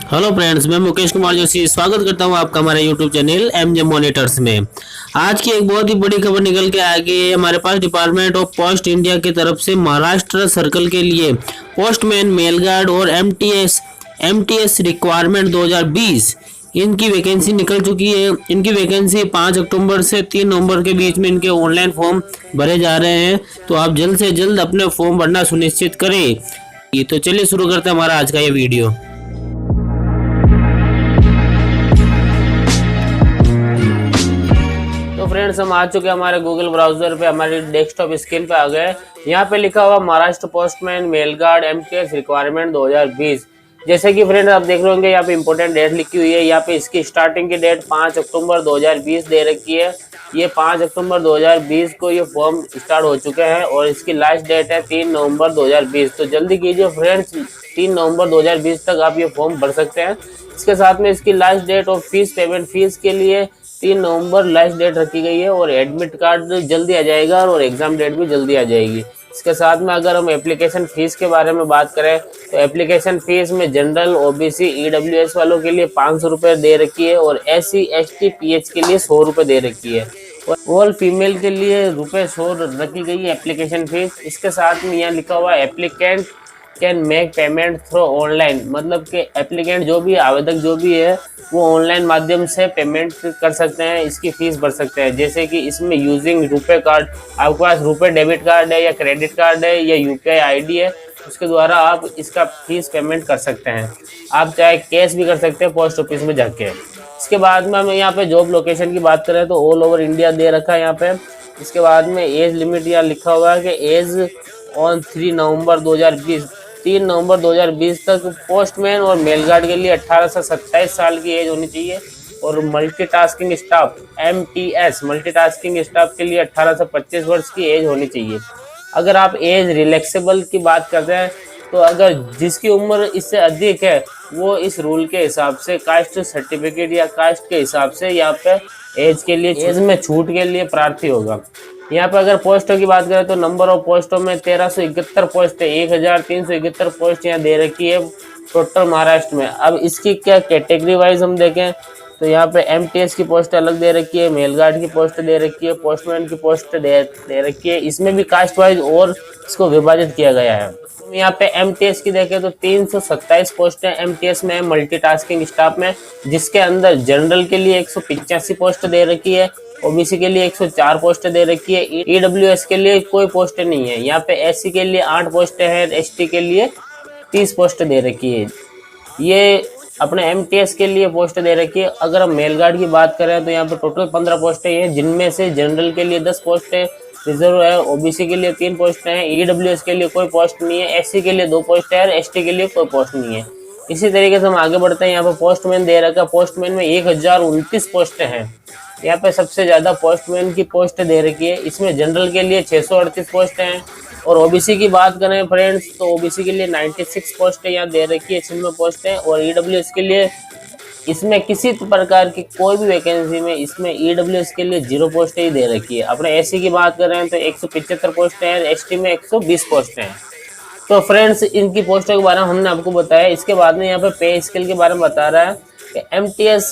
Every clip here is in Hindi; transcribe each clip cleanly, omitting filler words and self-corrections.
हेलो फ्रेंड्स, मैं मुकेश कुमार जोशी स्वागत करता हूं आपका हमारे यूट्यूब चैनल एमजे मॉनिटर्स में। आज की एक बहुत ही बड़ी खबर निकल के आ गई है हमारे पास। डिपार्टमेंट ऑफ पोस्ट इंडिया की तरफ से महाराष्ट्र सर्कल के लिए पोस्टमैन, मेल गार्ड और एमटीएस रिक्वायरमेंट 2020 इनकी वैकेंसी निकल चुकी है। इनकी वैकेंसी 5 अक्टूबर से 3 नवंबर के बीच में इनके ऑनलाइन फॉर्म भरे जा रहे हैं, तो आप जल्द से जल्द अपने फॉर्म भरना सुनिश्चित करें। ये तो चलिए शुरू करते हैं हमारा आज का ये वीडियो। तो फ्रेंड्स, हम आ चुके हैं हमारे गूगल ब्राउजर पे, हमारी डेस्कटॉप स्क्रीन पे आ गए। यहाँ पे लिखा हुआ Maharashtra postman mail guard MTS requirement 2020। जैसे कि फ्रेंड्स आप देख रहे होंगे, यहाँ पे इंपॉर्टेंट डेट लिखी हुई है। यहाँ पे इसकी स्टार्टिंग की डेट 5 अक्टूबर 2020 दे रखी है। ये 5 अक्टूबर 2020 को ये फॉर्म स्टार्ट हो चुके हैं और इसकी लास्ट डेट है 3 नवंबर 2020। तो जल्दी कीजिए फ्रेंड्स, 3 नवंबर 2020 तक आप ये फॉर्म भर सकते हैं। इसके साथ में इसकी लास्ट डेट और पेमेंट फीस के लिए 3 नवंबर लास्ट डेट रखी गई है और एडमिट कार्ड जल्दी आ जाएगा और एग्जाम डेट भी जल्दी आ जाएगी। इसके साथ में अगर हम एप्लीकेशन फीस के बारे में बात करें तो एप्लीकेशन फीस में जनरल, ओबीसी, ईडब्ल्यूएस वालों के लिए 500 रुपये दे रखी है और SC, ST, PH के लिए 100 रुपये दे रखी है और ऑल फीमेल के लिए ₹100 रखी गई है एप्लीकेशन फीस। इसके साथ में यहाँ लिखा हुआ applicant can make payment through online, मतलब कि एप्लीकेंट जो भी आवेदक जो भी है वो ऑनलाइन माध्यम से पेमेंट कर सकते हैं, इसकी फीस भर सकते हैं। जैसे कि इसमें यूजिंग रुपए कार्ड, आपके पास रुपए डेबिट कार्ड है या क्रेडिट कार्ड है या UPI ID है, उसके द्वारा आप इसका फीस पेमेंट कर सकते हैं। आप चाहे कैश भी कर सकते हैं पोस्ट ऑफिस में जाके। इसके बाद में हम यहाँ पे जॉब लोकेशन की बात करें तो ऑल ओवर इंडिया दे रखा है यहाँ पे। इसके बाद में एज लिमिट यहाँ लिखा हुआ है कि एज ऑन 3 नवंबर 2020, 3 नवंबर 2020 तक पोस्टमैन और मेल गार्ड के लिए 18 से 27 साल की एज होनी चाहिए और multitasking staff MTS multitasking staff के लिए 18 से 25 वर्ष की एज होनी चाहिए। अगर आप एज रिलैक्सेबल की बात करते हैं तो अगर जिसकी उम्र इससे अधिक है वो इस रूल के हिसाब से कास्ट सर्टिफिकेट या कास्ट के हिसाब से यहाँ पे एज के लिए, एज में छूट के लिए प्रार्थी होगा। यहाँ पे अगर पोस्टों की बात करें तो नंबर ऑफ पोस्टों में 1371 पोस्ट है, 1371 पोस्ट यहाँ दे रखी है टोटल महाराष्ट्र में। अब इसकी क्या कैटेगरी वाइज हम देखें तो यहाँ पे MTS की पोस्ट अलग दे रखी है, मेल गार्ड की पोस्ट दे रखी है, पोस्टमैन की पोस्ट दे रखी है। इसमें भी कास्ट वाइज और इसको विभाजित किया गया है। तो यहाँ पे MTS की देखें तो 327 पोस्टें MTS में है मल्टीटास्किंग स्टाफ में, जिसके अंदर जनरल के लिए 185 पोस्ट दे रखी है, ओबीसी के लिए 104 पोस्ट दे रखी है, ईडब्ल्यूएस के लिए कोई पोस्ट नहीं है। यहाँ पे SC के लिए 8 पोस्टें हैं, ST के लिए 30 पोस्ट दे रखी है। ये अपने MTS के लिए पोस्ट दे रखी है। अगर हम मेल गार्ड की बात करें तो यहाँ पे टोटल 15 पोस्टें हैं, जिनमें से जनरल के लिए 10 पोस्टें रिजर्व है, ओबीसी के लिए 3 पोस्ट हैं, ईडब्ल्यूएस के लिए कोई पोस्ट नहीं है, SC के लिए 2 पोस्ट है और ST के लिए कोई पोस्ट नहीं है। इसी तरीके से हम आगे बढ़ते हैं। यहाँ पे पोस्टमैन दे रखा है, पोस्टमैन में 1029 पोस्टें हैं। यहाँ पे सबसे ज्यादा पोस्टमैन की पोस्ट दे रखी है। इसमें जनरल के लिए 638 पोस्ट हैं और ओबीसी की बात करें फ्रेंड्स तो ओबीसी के लिए 96 पोस्ट यहाँ दे रखी है, इसमें पोस्ट है। और ईडब्ल्यूएस के लिए इसमें किसी प्रकार की कोई भी वैकेंसी में इसमें ईडब्ल्यूएस के लिए 0 पोस्ट ही दे रखी है। अपने SC की बात करें तो 175 पोस्ट हैं, ST में 120 पोस्ट हैं। तो फ्रेंड्स, इनकी पोस्टों के बारे में हमने आपको बताया। इसके बाद में यहाँ पे पे स्केल के बारे में बता रहा है कि MTS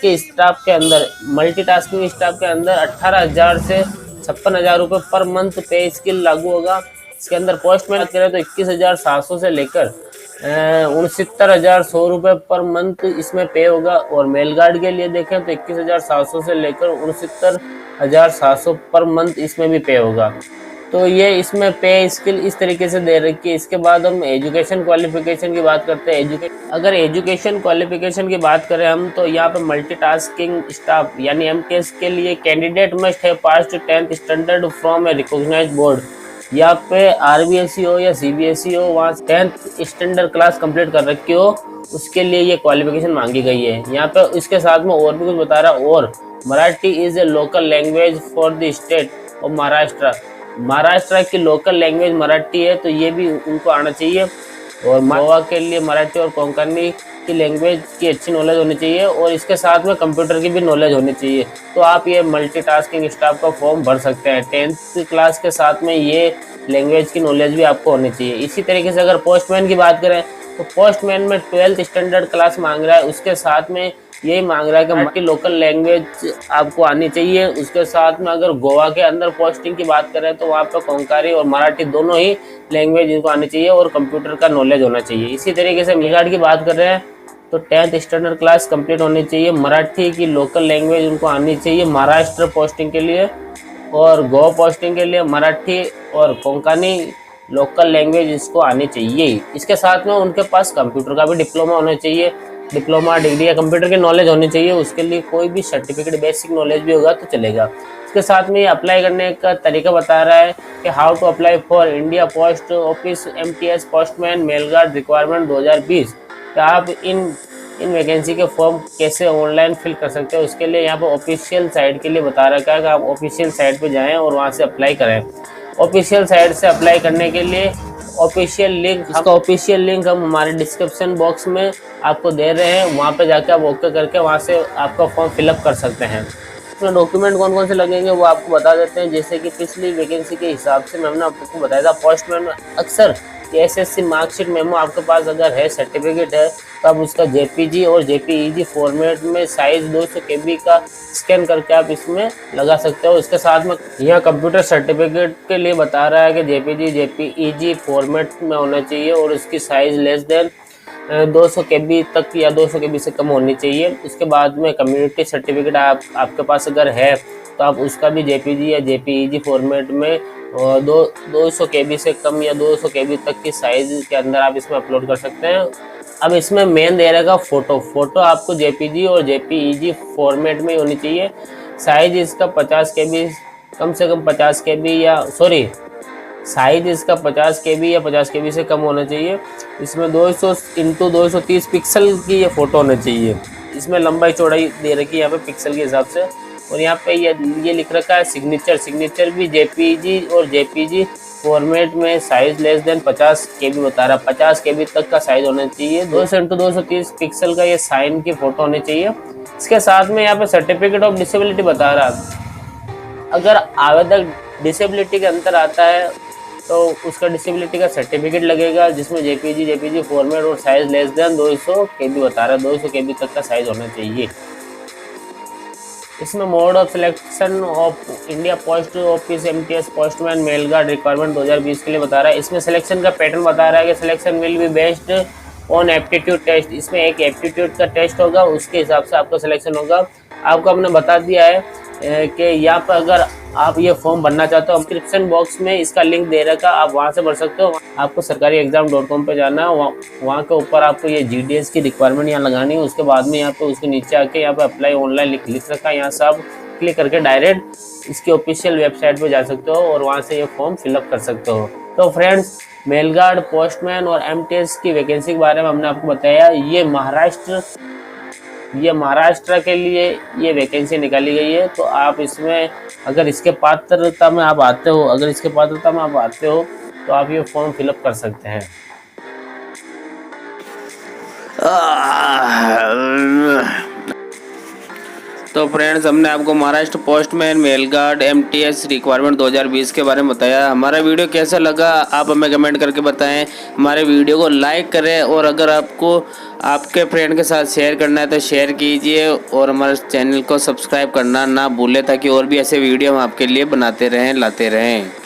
के स्टाफ के अंदर, मल्टीटास्किंग स्टाफ के अंदर 18,000 से 56,000 रुपये पर मंथ पे स्केल लागू होगा। इसके अंदर पोस्टमैन करें तो 21,700 से लेकर 69,100 रुपये पर मंथ इसमें पे होगा और मेल गार्ड के लिए देखें तो 21,700 से लेकर 69,700 पर मंथ इसमें भी पे होगा। तो ये इसमें पे स्किल इस तरीके से दे रखी है। इसके बाद हम एजुकेशन क्वालिफिकेशन की बात करते हैं। अगर एजुकेशन क्वालिफिकेशन की बात करें हम तो यहाँ पे मल्टीटास्किंग स्टाफ यानी MTS के लिए कैंडिडेट मस्ट है pass to 10th standard from a recognized board. यहाँ पे RBSE हो या CBSE हो, वहाँ 10th स्टैंडर्ड क्लास कंप्लीट कर रखी हो, उसके लिए ये क्वालिफिकेशन मांगी गई है। यहाँ पे इसके साथ में और भी कुछ बता रहा है। और Marathi is a local language for the state of Maharashtra. Maharashtra की लोकल लैंग्वेज मराठी है, तो ये भी उनको आना चाहिए। और गोवा के लिए मराठी और कोंकणी की लैंग्वेज की अच्छी नॉलेज होनी चाहिए और इसके साथ में कंप्यूटर की भी नॉलेज होनी चाहिए। तो आप ये मल्टीटास्किंग स्टाफ का फॉर्म भर सकते हैं। 10th क्लास के साथ में ये लैंग्वेज की नॉलेज भी आपको होनी चाहिए। इसी तरीके से अगर पोस्टमैन की बात करें तो पोस्टमैन में 12th स्टैंडर्ड क्लास मांग रहा है, उसके साथ में यही मांग रहा है कि मराठी लोकल लैंग्वेज आपको आनी चाहिए। उसके साथ में अगर गोवा के अंदर पोस्टिंग की बात करें तो वहाँ पे कोंकणी और मराठी दोनों ही लैंग्वेज इनको आनी चाहिए और कंप्यूटर का नॉलेज होना चाहिए। इसी तरीके से मेलगार्ड की बात कर रहे हैं तो 10th स्टैंडर्ड क्लास कंप्लीट होनी चाहिए, मराठी की लोकल लैंग्वेज उनको आनी चाहिए महाराष्ट्र पोस्टिंग के लिए, और गोवा पोस्टिंग के लिए मराठी और कोंकणी लोकल लैंग्वेज इसको आनी चाहिए। इसके साथ में उनके पास कंप्यूटर का भी डिप्लोमा होना चाहिए, डिप्लोमा डिग्री या कंप्यूटर की नॉलेज होनी चाहिए। उसके लिए कोई भी सर्टिफिकेट बेसिक नॉलेज भी होगा तो चलेगा। इसके साथ में ये अप्लाई करने का तरीका बता रहा है कि how to apply for India post office MTS postman mail guard requirement 2020। तो आप इन वैकेंसी के फॉर्म कैसे ऑनलाइन फिल कर सकते हो, उसके लिए यहाँ पर ऑफिशियल साइट के लिए बता रखा है कि आप ऑफिशियल साइट पे जाएं और वहाँ से अप्लाई करें। ऑफिशियल साइट से अप्लाई करने के लिए ऑफिशियल लिंक हम हमारे डिस्क्रिप्शन बॉक्स में आपको दे रहे हैं, वहाँ पे जाके आप ओके करके वहाँ से आपका फॉर्म फिलअप कर सकते हैं। इसमें डॉक्यूमेंट कौन कौन से लगेंगे वो आपको बता देते हैं। जैसे कि पिछली वैकेंसी के हिसाब से हमने आपको बताया था पोस्टमैन में अक्सर SSC मार्कशीट मेमो आपके पास अगर है, सर्टिफिकेट है, तो आप उसका JPG और JPEG फॉर्मेट में साइज 200 KB का स्कैन करके आप इसमें लगा सकते हो। इसके साथ में यह कंप्यूटर सर्टिफिकेट के लिए बता रहा है कि JPG JPEG फॉर्मेट में होना चाहिए और उसकी साइज लेस देन 200 KB तक या 200 KB से कम होनी चाहिए। उसके बाद में कम्युनिटी सर्टिफिकेट आपके पास अगर है तो आप उसका भी JPG या JPEG फॉर्मेट में 200 KB से कम या 200 KB तक की साइज के अंदर आप इसमें अपलोड कर सकते हैं। अब इसमें मेन दे रहेगा फोटो आपको JPG और JPEG फॉर्मेट में होनी चाहिए। साइज इसका 50 KB कम से कम 50 KB या साइज इसका 50 KB या 50 KB से कम होना चाहिए। इसमें 200 × 230 पिक्सल की ये फ़ोटो होनी चाहिए। इसमें लंबाई चौड़ाई दे रखी है यहाँ पे पिक्सल के हिसाब से, और यहाँ पे ये लिख रखा है सिग्नेचर भी JPG और JPG फॉर्मेट में साइज लेस देन 50 KB बता रहा है। 50 KB तक का साइज होना चाहिए। 200 × 230 पिक्सल का ये साइन की फ़ोटो होनी चाहिए। इसके साथ में यहाँ पे सर्टिफिकेट ऑफ डिसेबिलिटी बता रहा है। अगर आवेदक डिसेबिलिटी के अंतर आता है तो उसका डिसेबिलिटी का सर्टिफिकेट लगेगा, जिसमें JPG फॉर्मेट और साइज लेस देन 200 KB बता रहा है। 200 KB तक का साइज होना चाहिए। इसमें mode of selection of India post office MTS postman mail guard requirement 2020 के लिए बता रहा है। इसमें सिलेक्शन का पैटर्न बता रहा है कि selection will be based on aptitude test. इसमें एक एप्टीट्यूड का टेस्ट होगा, उसके हिसाब से आपका सिलेक्शन होगा। आपको हमने बता दिया है कि यहाँ पर अगर आप ये फॉर्म भरना चाहते हो, डिस्क्रिप्शन बॉक्स में इसका लिंक दे रखा, आप वहाँ से भर सकते हो। आपको सरकारी-exam.com पे जाना है, वहाँ के ऊपर आपको ये GDS की रिक्वायरमेंट यहाँ लगानी है। उसके बाद में यहाँ पे उसके नीचे आके यहाँ पे अप्लाई ऑनलाइन लिख रखा है, यहाँ से आप क्लिक करके डायरेक्ट इसकी ऑफिशियल वेबसाइट पे जा सकते हो और वहाँ से ये फॉर्म फिलअप कर सकते हो। तो फ्रेंड्स, मेलगार्ड पोस्टमैन और MTS की वैकेंसी के बारे में हमने आपको बताया। ये महाराष्ट्र के लिए ये वैकेंसी निकाली गई है। तो आप इसमें अगर इसके पात्रता में आप आते हो तो आप ये फॉर्म फिलअप कर सकते हैं। तो फ्रेंड्स, हमने आपको Maharashtra postman mail guard MTS requirement 2020 के बारे में बताया। हमारा वीडियो कैसा लगा आप हमें कमेंट करके बताएं। हमारे वीडियो को लाइक करें और अगर आपको आपके फ्रेंड के साथ शेयर करना है तो शेयर कीजिए और हमारे चैनल को सब्सक्राइब करना ना भूलें, ताकि और भी ऐसे वीडियो हम आपके लिए बनाते रहें, लाते रहें।